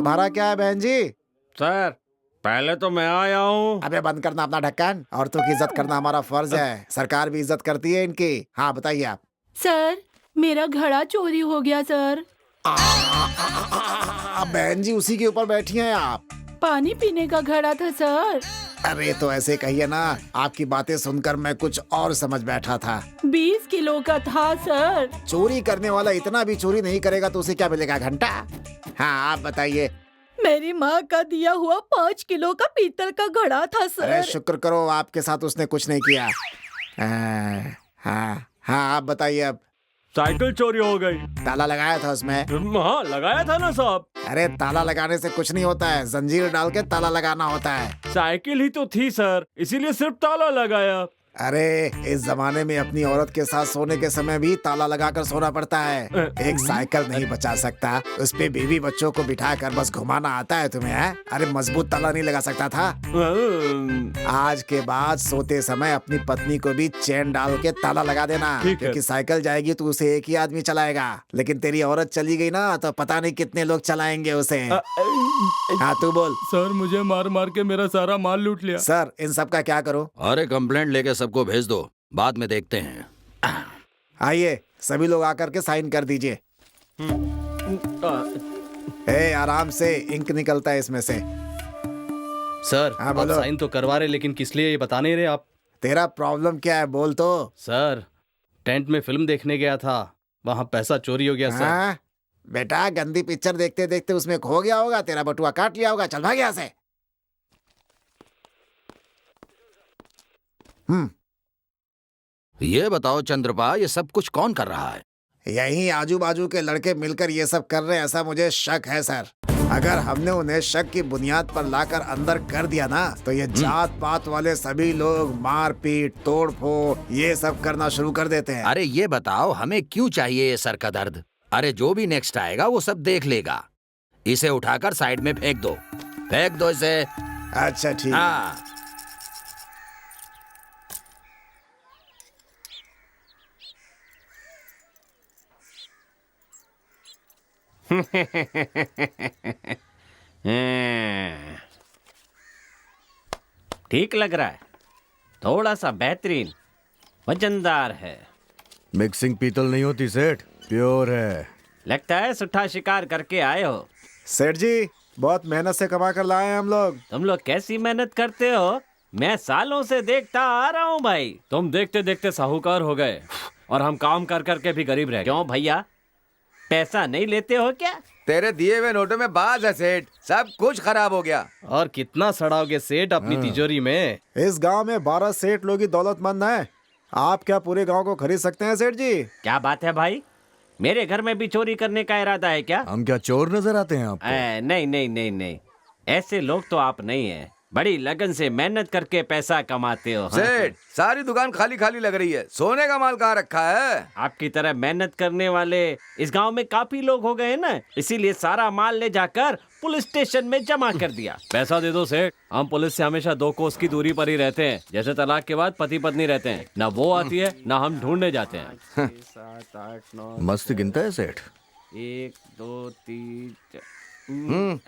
तुम्हारा क्या है बहन जी? सर पहले तो मैं आया हूँ। अबे बंद करना अपना ढक्कन। औरतों की इज्जत करना हमारा फर्ज है, सरकार भी इज्जत करती है इनकी। हाँ बताइए आप। सर मेरा घड़ा चोरी हो गया सर। बहन जी उसी के ऊपर बैठी हैं आप। पानी पीने का घड़ा था सर। अरे तो ऐसे कहिए ना, आपकी बातें सुनकर मैं कुछ और समझ बैठा था। 20 किलो का था सर। चोरी करने वाला इतना भी चोरी नहीं करेगा तो उसे क्या मिलेगा, घंटा? हाँ आप बताइए। मेरी माँ का दिया हुआ 5 किलो का पीतल का घड़ा था अरे सर। शुक्र करो आपके साथ उसने कुछ नहीं किया। हाँ हाँ आप बताइए अब। साइकिल चोरी हो गई। ताला लगाया था उसमें? हाँ लगाया था ना साहब। अरे ताला लगाने से कुछ नहीं होता है, जंजीर डाल के ताला लगाना होता है। साइकिल ही तो थी सर, इसीलिए सिर्फ ताला लगाया। अरे इस जमाने में अपनी औरत के साथ सोने के समय भी ताला लगाकर सोना पड़ता है। एक साइकिल नहीं बचा सकता, उस पे बीवी बच्चों को बिठाकर बस घुमाना आता है तुम्हें, है? अरे मजबूत ताला नहीं लगा सकता था? आज के बाद सोते समय अपनी पत्नी को भी चेन डाल के ताला लगा देना, क्योंकि साइकिल जाएगी तो उसे एक ही आदमी चलाएगा, लेकिन तेरी औरत चली गई ना तो पता नहीं कितने लोग चलाएंगे उसे। हाँ तू बोल। सर मुझे मार मार के मेरा सारा माल लूट लिया। सर इन सब का क्या करो? अरे कंप्लेंट लेके सबको भेज दो, बाद में देखते हैं। आइए सभी लोग आकर के साइन कर दीजिए। आराम से, इंक निकलता है इसमें से। सर हाँ, आप बोलो। साइन तो करवा रहे लेकिन किस लिए ये बता नहीं रहे आप? तेरा प्रॉब्लम क्या है बोल तो। सर टेंट में फिल्म देखने गया था, वहाँ पैसा चोरी हो गया सर। हाँ? बेटा गंदी पिक्चर देखते देखते उसमें खो गया होगा, तेरा बटुआ काट लिया होगा। चल भाग यहाँ से। ये बताओ चंद्रपा, ये सब कुछ कौन कर रहा है? यही आजू बाजू के लड़के मिलकर ये सब कर रहे हैं, ऐसा मुझे शक है सर। अगर हमने उन्हें शक की बुनियाद पर लाकर अंदर कर दिया ना तो ये जात पात वाले सभी लोग मारपीट तोड़ फोड़ ये सब करना शुरू कर देते हैं। अरे ये बताओ हमें क्यों चाहिए ये सर का दर्द? अरे जो भी नेक्स्ट आएगा वो सब देख लेगा। इसे उठाकर साइड में फेंक दो, फेंक दो इसे। अच्छा ठीक है। हाँ ठीक लग रहा है, थोड़ा सा बेहतरीन, वजनदार है। मिक्सिंग पीतल नहीं होती सेठ, प्योर है। लगता है सुट्ठा शिकार करके आए हो। सेठ जी बहुत मेहनत से कमा कर लाए हैं हम लोग। तुम लोग कैसी मेहनत करते हो, मैं सालों से देखता आ रहा हूँ भाई। तुम देखते देखते साहूकार हो गए और हम काम कर करके भी गरीब रह गए। क्यों भैया, पैसा नहीं लेते हो क्या? तेरे दिए हुए नोटों में बाज है सेठ, सब कुछ खराब हो गया। और कितना सड़ाओगे सेठ अपनी तिजोरी में? इस गांव में 12 सेठ लोग ही दौलतमंद हैं। आप क्या पूरे गांव को खरीद सकते हैं सेठ जी? क्या बात है भाई, मेरे घर में भी चोरी करने का इरादा है क्या? हम क्या चोर नजर आते हैं आपको? नहीं नहीं नहीं नहीं, ऐसे लोग तो आप नहीं हैं। बड़ी लगन से मेहनत करके पैसा कमाते हो। हाँ? सेठ सारी दुकान खाली खाली लग रही है, सोने का माल कहाँ रखा है? आपकी तरह मेहनत करने वाले इस गांव में काफी लोग हो गए हैं ना, इसीलिए सारा माल ले जाकर पुलिस स्टेशन में जमा कर दिया। पैसा दे दो सेठ, हम पुलिस से हमेशा 2 कोस की दूरी पर ही रहते हैं। जैसे तलाक के बाद पति पत्नी रहते हैं, ना वो आती है ना हम ढूंढने जाते हैं। 7 8 9 मस्त गिनता है सेठ। 1 2 3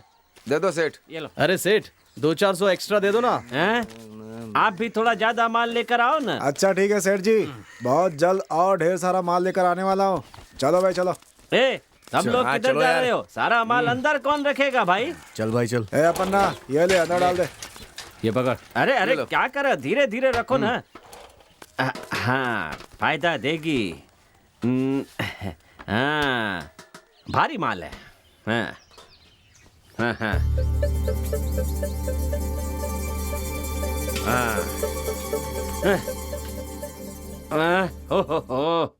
दे दो सेठ। ये लो। अरे सेठ 200-400 एक्स्ट्रा दे दो ना। हैं? आप भी थोड़ा ज्यादा माल लेकर आओ ना। अच्छा ठीक है सेठ जी, बहुत जल्द और ढेर सारा माल लेकर आने वाला हूँ। चलो भाई चलो। सब लोग हाँ, किधर चलो जा यार। रहे हो? सारा माल अंदर कौन रखेगा भाई? चल भाई चल। अपन्ना ये ले अंदर डाल दे। ये पकड़। अरे अरे क्या कर रहे हो? धीरे धीरे रखो ना। हाँ फायदा देगी। हाँ भारी माल है। हाँ हाँ हाँ हाँ। हो।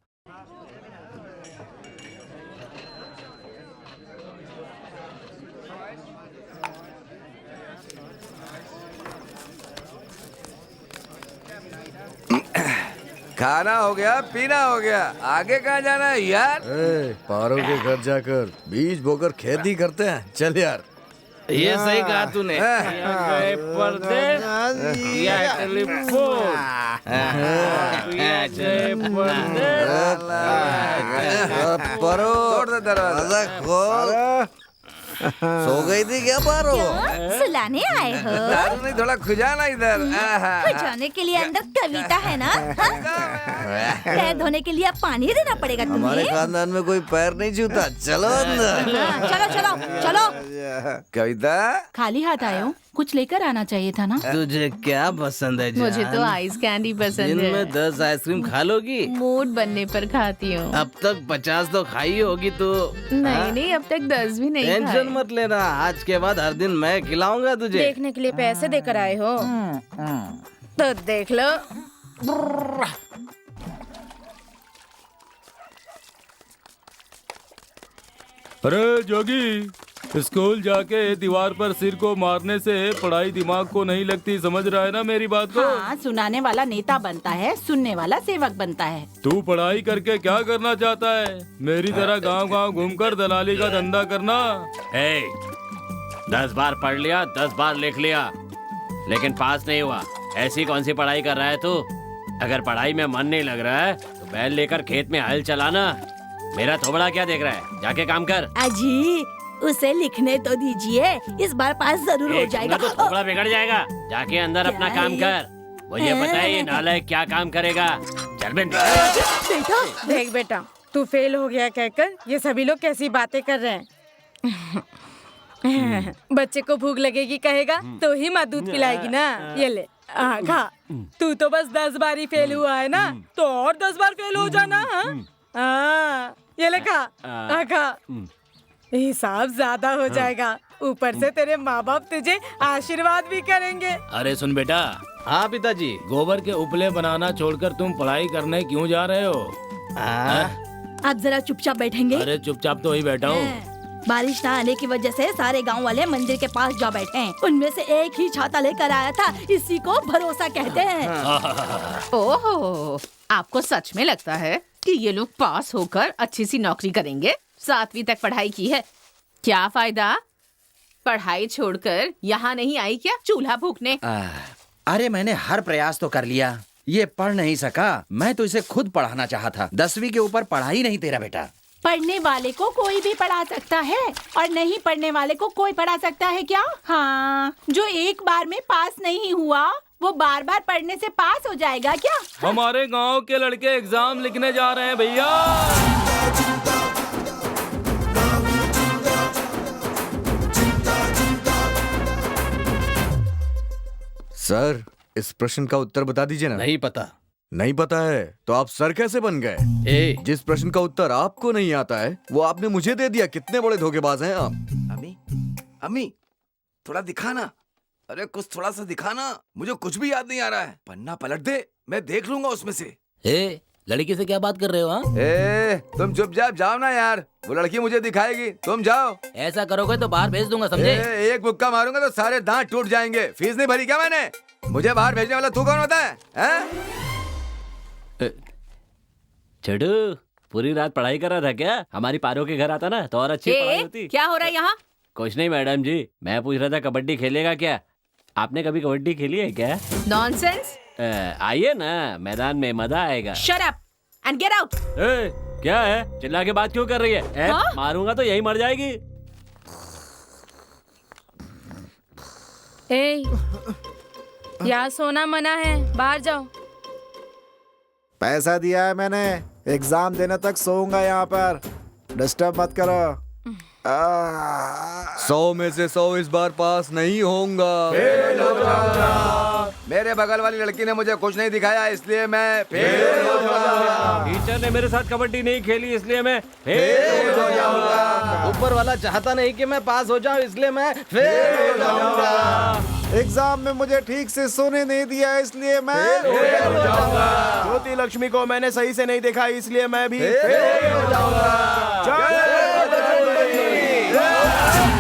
खाना हो गया, पीना हो गया, आगे कहाँ जाना है यार? पारों के घर जाकर बीज बोकर खेती करते हैं। चल यार। ये सही कहा तूने। गए पर्दे या टेलीफोन, या गए पर्दे। परो तोड़ दे दरवाजा। खोल। सो गई थी क्या पारो? सुलाने आए हो? दारू नहीं, थोड़ा खुजाना इधर। जाने के लिए अंदर कविता है ना? पैर धोने के लिए अब पानी देना पड़ेगा हमारे तुम्हें। खानदान में कोई पैर नहीं छूता। चलो अंदर। चलो चलो चलो। कविता, खाली हाथ आए हो, कुछ लेकर आना चाहिए था ना। तुझे क्या पसंद है मुझे जान? तो आइस कैंडी पसंद दिन है। में 10 आइसक्रीम खा लोगी? मूड बनने पर खाती हूँ। अब तक 50 तो खाई होगी तू। नहीं नहीं, अब तक 10 भी नहीं टेंशन खाए। मत लेना, आज के बाद हर दिन मैं खिलाऊंगा तुझे। देखने के लिए पैसे देकर आए हो तो देख लो। अरे जोगी, स्कूल जाके दीवार पर सिर को मारने से पढ़ाई दिमाग को नहीं लगती, समझ रहा है ना मेरी बात को? हाँ, सुनाने वाला नेता बनता है, सुनने वाला सेवक बनता है। तू पढ़ाई करके क्या करना चाहता है? मेरी तरह गांव-गांव घूमकर दलाली का धंधा करना? 10 बार पढ़ लिया, 10 बार लिख लिया, लेकिन पास नहीं हुआ। ऐसी कौन सी पढ़ाई कर रहा है तू? अगर पढ़ाई में मन नहीं लग रहा है तो बैल लेकर खेत में हल चलाना। मेरा थोबड़ा क्या देख रहा है? जाके काम कर। अजी उसे लिखने तो दीजिए, इस बार पास जरूर हो जाएगा। तो थोबड़ा बिगड़ जाएगा। जाके अंदर अपना क्या काम है? कर। मुझे पता है ये नालायक क्या काम करेगा। चल बे। बेटा देख बेटा, तू फेल हो गया कहकर ये सभी लोग कैसी बातें कर रहे हैं। बच्चे को भूख लगेगी कहेगा तो ही माँ दूध पिलाएगी ना। ये ले खा। तू तो बस 10 बार ही फेल हुआ है ना, तो और 10 बार फेल हो जाना। हाँ, ये ले खा। खा, हिसाब ज्यादा हो जाएगा। ऊपर से तेरे माँ बाप तुझे आशीर्वाद भी करेंगे। अरे सुन बेटा, हाँ पिताजी। गोबर के उपले बनाना छोड़कर तुम पढ़ाई करने क्यों जा रहे हो? आप जरा चुपचाप बैठेंगे। अरे चुपचाप तो ही बैठा हूँ। बारिश ना आने की वजह से सारे गांव वाले मंदिर के पास जा बैठे हैं। उनमें से एक ही छाता लेकर आया था, इसी को भरोसा कहते हैं। ओहो, आपको सच में लगता है कि ये लोग पास होकर अच्छी सी नौकरी करेंगे? 7वीं तक पढ़ाई की है, क्या फायदा? पढ़ाई छोड़कर यहाँ नहीं आई क्या चूल्हा फूकने? अरे मैंने हर प्रयास तो कर लिया, ये पढ़ नहीं सका। मैं तो इसे खुद पढ़ाना चाहा था। 10वीं के ऊपर पढ़ा ही नहीं तेरा बेटा। पढ़ने वाले को कोई भी पढ़ा सकता है और नहीं पढ़ने वाले को कोई पढ़ा सकता है क्या? हाँ, जो एक बार में पास नहीं हुआ वो बार बार पढ़ने से पास हो जाएगा क्या? हमारे गांव के लड़के एग्जाम लिखने जा रहे हैं भैया। सर, इस प्रश्न का उत्तर बता दीजिए ना। नहीं पता। नहीं पता है तो आप सर कैसे बन गए? जिस प्रश्न का उत्तर आपको नहीं आता है वो आपने मुझे दे दिया। कितने बड़े धोखेबाज हैं आप। अम्मी, अम्मी, थोड़ा दिखाना। अरे कुछ थोड़ा सा दिखाना। मुझे कुछ भी याद नहीं आ रहा है। पन्ना पलट दे, मैं देख लूंगा उसमें से। लड़की से क्या बात कर रहे हो? हाँ, तुम चुपचाप जाओ ना यार। वो लड़की मुझे दिखाएगी, तुम जाओ। ऐसा करोगे तो बाहर भेज दूंगा, समझे? एक मुक्का मारूंगा तो सारे दांत टूट जाएंगे। फीस नहीं भरी क्या मैंने? मुझे बाहर भेजने वाला तू कौन होता है? छड़ू, पूरी रात पढ़ाई कर रहा था क्या? हमारी पारो के घर आता ना तो और अच्छी पढ़ाई होती। क्या हो रहा है यहाँ? कुछ नहीं मैडम जी, मैं पूछ रहा था कबड्डी खेलेगा क्या? आपने कभी कबड्डी खेली है क्या? नॉनसेंस। आइए ना, मैदान में मजा आएगा। Shut up and get out. क्या है? चिल्ला के बात क्यों कर रही है? हाँ? मारूंगा तो यही मर जाएगी। यहाँ सोना मना है, बाहर जाओ। पैसा दिया है मैंने, एग्जाम देने तक सोऊंगा यहाँ पर। डिस्टर्ब मत करो। 100 में से 100 इस बार पास नहीं होऊंगा। मेरे बगल वाली लड़की ने मुझे कुछ नहीं दिखाया, इसलिए मैं फेल हो जाऊंगा। टीचर ने मेरे साथ कबड्डी नहीं खेली, इसलिए मैं फेल हो जाऊंगा। ऊपर वाला चाहता नहीं कि मैं पास हो जाऊं, इसलिए मैं फेल हो जाऊंगा। एग्जाम में मुझे ठीक से सोने नहीं दिया, इसलिए मैं ज्योति लक्ष्मी को मैंने सही से नहीं देखा, इसलिए मैं भी फेल हो जाऊंगा।